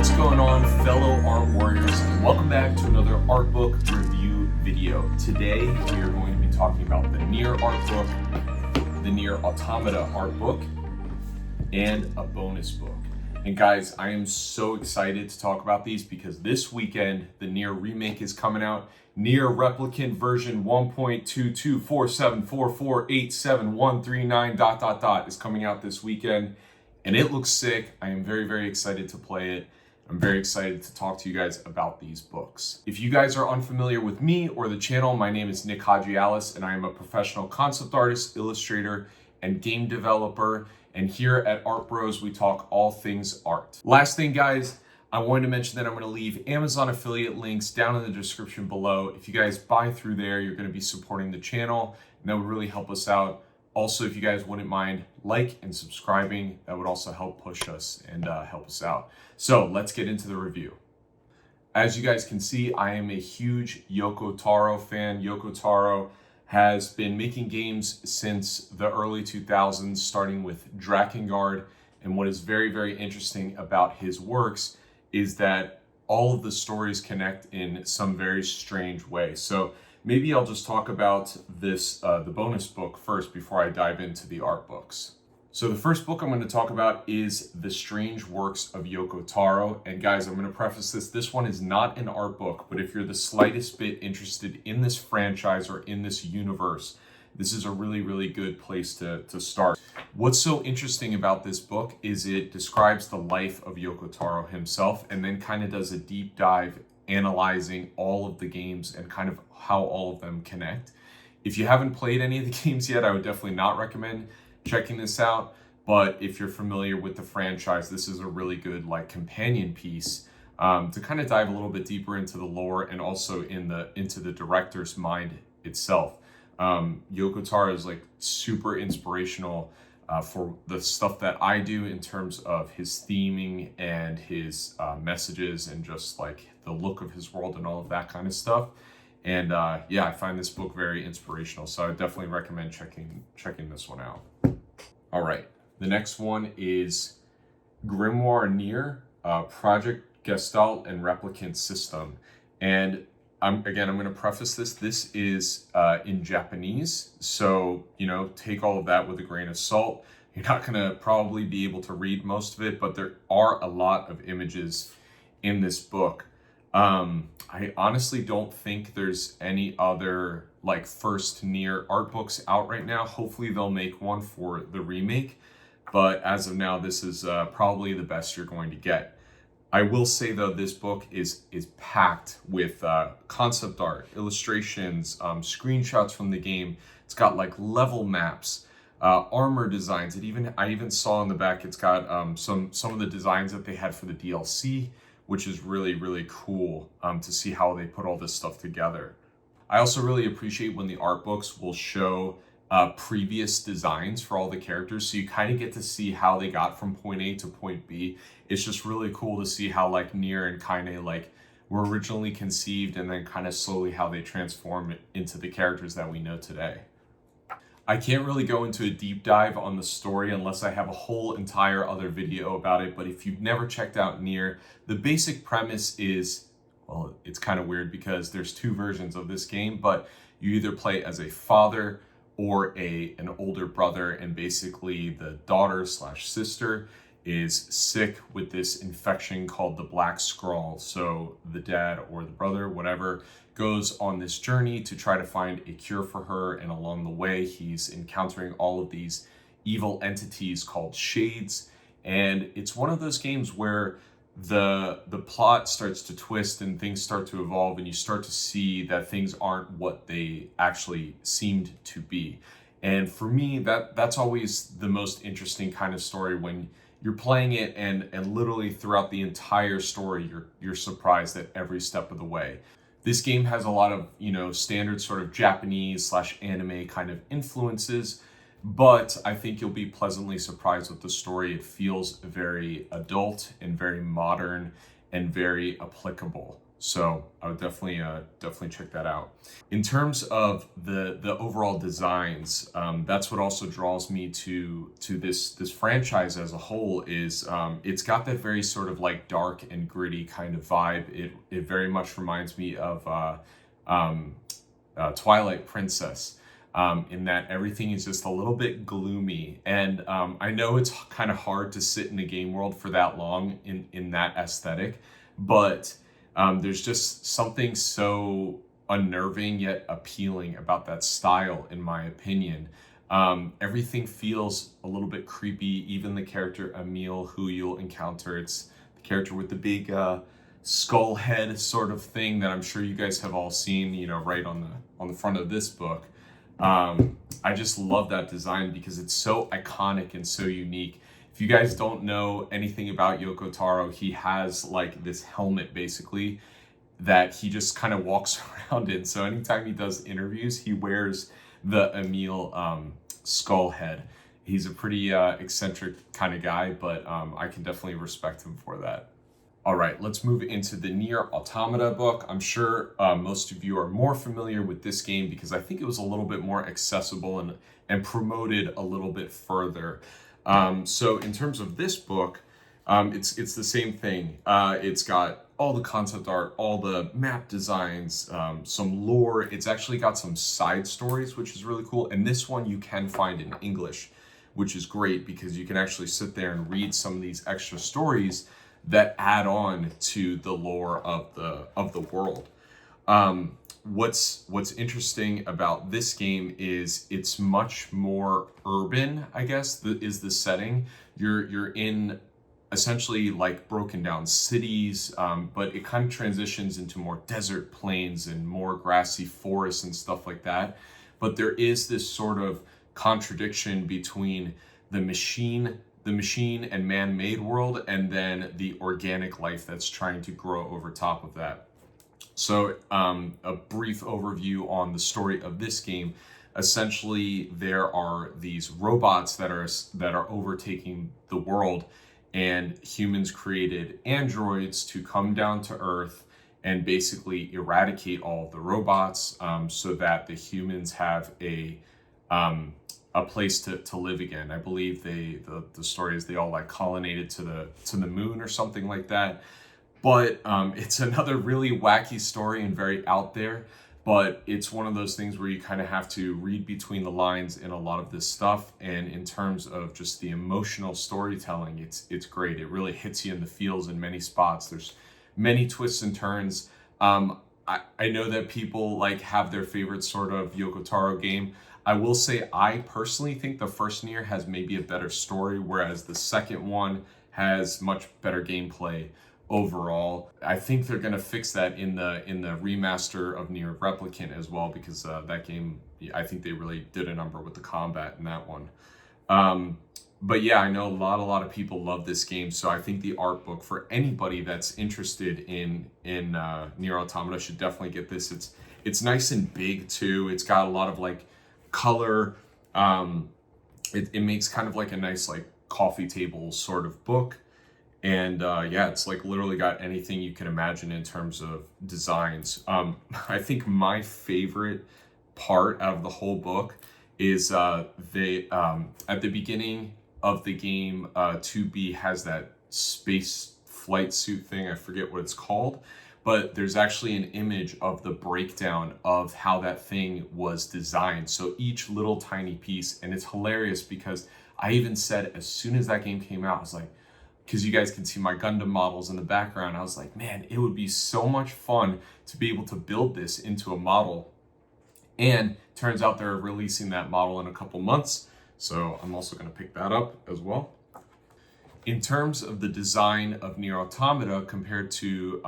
What's going on, fellow art warriors, and welcome back to another art book review video. Today we are going to be talking about the Nier Art Book, the Nier Automata art book, and a bonus book. And guys, I am so excited to talk about these because this weekend the Nier remake is coming out. Nier Replicant version 1.224744871139 ... is coming out this weekend, and it looks sick. I am very, very excited to play it. I'm very excited to talk to you guys about these books. If you guys are unfamiliar with me or the channel, my name is Nick Hajialis, and I am a professional concept artist, illustrator, and game developer. And here at Art Bros, we talk all things art. Last thing, guys, I wanted to mention that I'm going to leave Amazon affiliate links down in the description below. If you guys buy through there, you're going to be supporting the channel, and that would really help us out. Also, if you guys wouldn't mind like and subscribing, that would also help push us and help us out. So let's get into the review. As you guys can see, I am a huge Yoko Taro fan. Yoko Taro has been making games since the early 2000s, starting with Drakengard. And what is very, very interesting about his works is that all of the stories connect in some very strange way. So maybe I'll just talk about this, the bonus book first before I dive into the art books. So the first book I'm going to talk about is The Strange Works of Yoko Taro. And guys, I'm going to preface this. This one is not an art book, but if you're the slightest bit interested in this franchise or in this universe, this is a really, really good place to start. What's so interesting about this book is it describes the life of Yoko Taro himself and then kind of does a deep dive analyzing all of the games and kind of how all of them connect. If you haven't played any of the games yet, I would definitely not recommend checking this out. But if you're familiar with the franchise, this is a really good like companion piece to kind of dive a little bit deeper into the lore and also into the director's mind itself. Yoko Taro is like super inspirational for the stuff that I do in terms of his theming and his messages and just like the look of his world and all of that kind of stuff. And yeah, I find this book very inspirational, so I would definitely recommend checking this one out. All right, the next one is Grimoire Nier, Project Gestalt and Replicant System. And I'm going to preface this. This is in Japanese, so, you know, take all of that with a grain of salt. You're not going to probably be able to read most of it, but there are a lot of images in this book. I honestly don't think there's any other like first Nier art books out right now. Hopefully they'll make one for the remake, but as of now, this is probably the best you're going to get. I will say though, this book is packed with concept art, illustrations, screenshots from the game. It's got like level maps, armor designs. I even saw in the back, it's got some of the designs that they had for the DLC, which is really, really cool to see how they put all this stuff together. I also really appreciate when the art books will show previous designs for all the characters, so you kind of get to see how they got from point A to point B. It's just really cool to see how like Nier and Kaine like were originally conceived and then kind of slowly how they transform into the characters that we know today. I can't really go into a deep dive on the story unless I have a whole entire other video about it, but if you've never checked out Nier, the basic premise is, well, it's kind of weird because there's two versions of this game, but you either play as a father or an older brother, and basically the daughter/sister is sick with this infection called the Black Scrawl. So the dad or the brother, whatever, goes on this journey to try to find a cure for her, and along the way he's encountering all of these evil entities called shades. And it's one of those games where the plot starts to twist and things start to evolve, and you start to see that things aren't what they actually seemed to be. And for me, that's always the most interesting kind of story, when you're playing it and literally throughout the entire story you're surprised at every step of the way. This game has a lot of, you know, standard sort of Japanese/anime kind of influences, but I think you'll be pleasantly surprised with the story. It feels very adult and very modern and very applicable. So I would definitely check that out. In terms of the overall designs, that's what also draws me to this franchise as a whole. Is it's got that very sort of like dark and gritty kind of vibe. It very much reminds me of Twilight Princess. In that everything is just a little bit gloomy, and I know it's kind of hard to sit in a game world for that long in that aesthetic, but there's just something so unnerving yet appealing about that style, in my opinion. Everything feels a little bit creepy. Even the character Emil, who you'll encounter, it's the character with the big skull head sort of thing that I'm sure you guys have all seen, right on the front of this book. I just love that design because it's so iconic and so unique. If you guys don't know anything about Yoko Taro, he has like this helmet basically that he just kind of walks around in. So anytime he does interviews, he wears the Emil skull head. He's a pretty eccentric kind of guy, but I can definitely respect him for that. All right, let's move into the Nier Automata book. I'm sure most of you are more familiar with this game because I think it was a little bit more accessible and promoted a little bit further. So in terms of this book, it's the same thing. It's got all the concept art, all the map designs, some lore. It's actually got some side stories, which is really cool. And this one you can find in English, which is great because you can actually sit there and read some of these extra stories that add on to the lore of the world. What's interesting about this game is it's much more urban, I guess, is the setting. You're in essentially like broken down cities, but it kind of transitions into more desert plains and more grassy forests and stuff like that. But there is this sort of contradiction between the machine and man-made world, and then the organic life that's trying to grow over top of that. So a brief overview on the story of this game. Essentially, there are these robots that are overtaking the world, and humans created androids to come down to Earth and basically eradicate all of the robots, so that the humans have a place to live again. I believe the story is they all like colonized to the moon or something like that. But it's another really wacky story and very out there. But it's one of those things where you kind of have to read between the lines in a lot of this stuff. And in terms of just the emotional storytelling, it's great. It really hits you in the feels in many spots. There's many twists and turns. I know that people like have their favorite sort of Yoko Taro game. I will say I personally think the first Nier has maybe a better story, whereas the second one has much better gameplay overall. I think they're going to fix that in the remaster of Nier Replicant as well, because that game, I think they really did a number with the combat in that one. But yeah, I know a lot of people love this game, so I think the art book for anybody that's interested in Nier Automata should definitely get this. It's nice and big too. It's got a lot of like color. It makes kind of like a nice like coffee table sort of book. And yeah, it's like literally got anything you can imagine in terms of designs. I think my favorite part out of the whole book is they at the beginning of the game, 2B has that space flight suit thing. I forget what it's called, but there's actually an image of the breakdown of how that thing was designed. So each little tiny piece, and it's hilarious because I even said as soon as that game came out, I was like, because you guys can see my Gundam models in the background, I was like, man, it would be so much fun to be able to build this into a model. And turns out they're releasing that model in a couple months, so I'm also going to pick that up as well. In terms of the design of Nier Automata compared to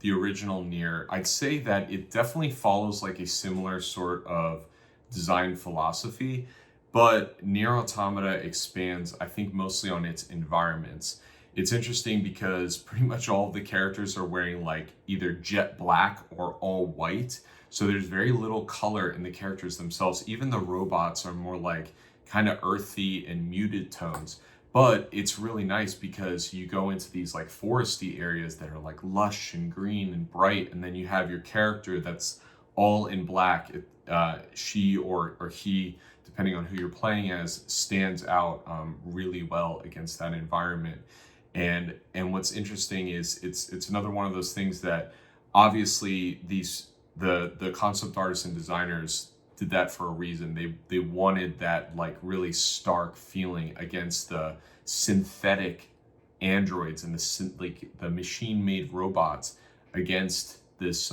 the original Nier, I'd say that it definitely follows like a similar sort of design philosophy, but Nier Automata expands, I think, mostly on its environments. It's interesting because pretty much all of the characters are wearing like either jet black or all white. So there's very little color in the characters themselves. Even the robots are more like kind of earthy and muted tones. But it's really nice because you go into these like foresty areas that are like lush and green and bright, and then you have your character that's all in black. She or he, depending on who you're playing as, stands out really well against that environment. And what's interesting is it's another one of those things that obviously the concept artists and designers did that for a reason. They wanted that like really stark feeling against the synthetic androids and the machine made robots against this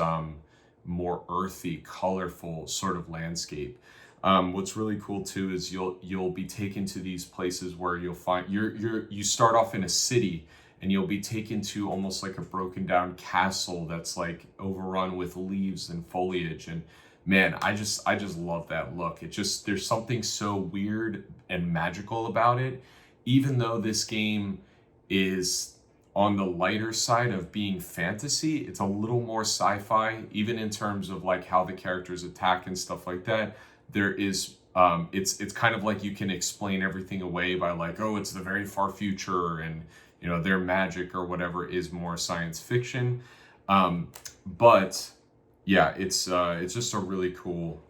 more earthy, colorful sort of landscape. What's really cool too is you'll be taken to these places where you'll find you start off in a city, and you'll be taken to almost like a broken down castle that's like overrun with leaves and foliage. And man, I just love that look. There's something so weird and magical about it, even though this game is on the lighter side of being fantasy. It's a little more sci-fi, even in terms of like how the characters attack and stuff like that. There is it's kind of like you can explain everything away by like, oh, it's the very far future, and you know, their magic or whatever is more science fiction. But yeah, it's just a really cool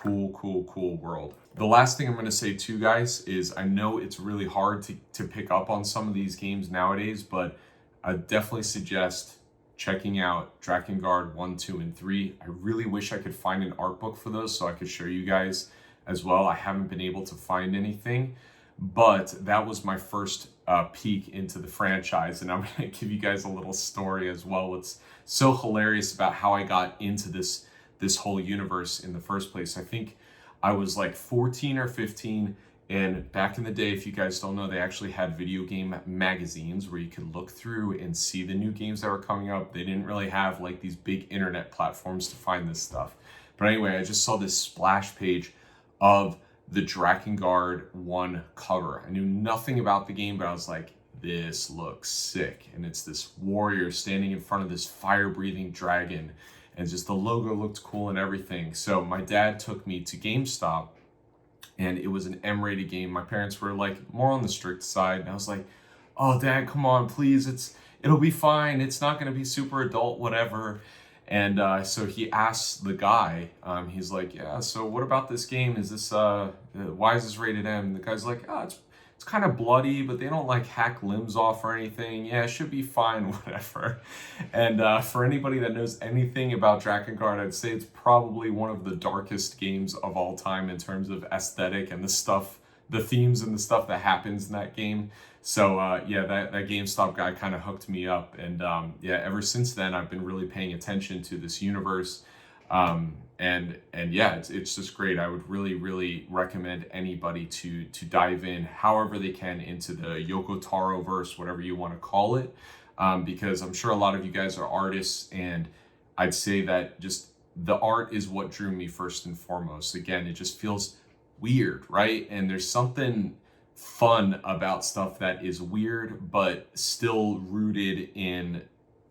world. The last thing I'm going to say too, guys, is I know it's really hard to pick up on some of these games nowadays, but I definitely suggest checking out Drakengard 1, 2, and 3. I really wish I could find an art book for those so I could show you guys as well. I haven't been able to find anything, but that was my first peek into the franchise, and I'm going to give you guys a little story as well. What's so hilarious about how I got into this whole universe in the first place. I think I was like 14 or 15, and back in the day, if you guys don't know, they actually had video game magazines where you could look through and see the new games that were coming up. They didn't really have like these big internet platforms to find this stuff. But anyway, I just saw this splash page of the Drakengard 1 cover. I knew nothing about the game, but I was like, this looks sick. And it's this warrior standing in front of this fire-breathing dragon, and just the logo looked cool and everything. So my dad took me to GameStop, and it was an M-rated game. My parents were like more on the strict side, and I was like, oh, Dad, come on, please. It'll be fine. It's not going to be super adult, whatever. And so he asked the guy, he's like, yeah, so what about this game? Is this, why is this rated M? The guy's like, oh, it's kind of bloody, but they don't like hack limbs off or anything. Yeah, it should be fine, whatever. And for anybody that knows anything about Drakengard, I'd say it's probably one of the darkest games of all time in terms of aesthetic and the themes and the stuff that happens in that game. So yeah, that GameStop guy kind of hooked me up, and yeah, ever since then I've been really paying attention to this universe, and yeah, it's just great. I would really recommend anybody to dive in, however they can, into the Yoko Taro verse, whatever you want to call it, because I'm sure a lot of you guys are artists, and I'd say that just the art is what drew me first and foremost. Again, it just feels weird, right? And there's something fun about stuff that is weird but still rooted in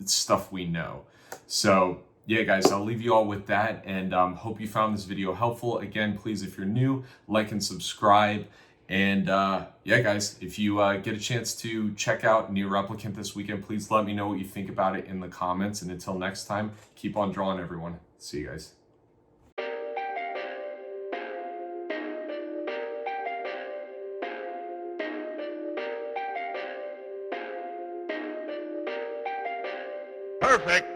stuff we know. So yeah, guys, I'll leave you all with that, and hope you found this video helpful. Again, please, if you're new, like and subscribe. And yeah, guys, if you get a chance to check out Nier Replicant this weekend, please let me know what you think about it in the comments. And until next time, keep on drawing, everyone. See you guys. Perfect.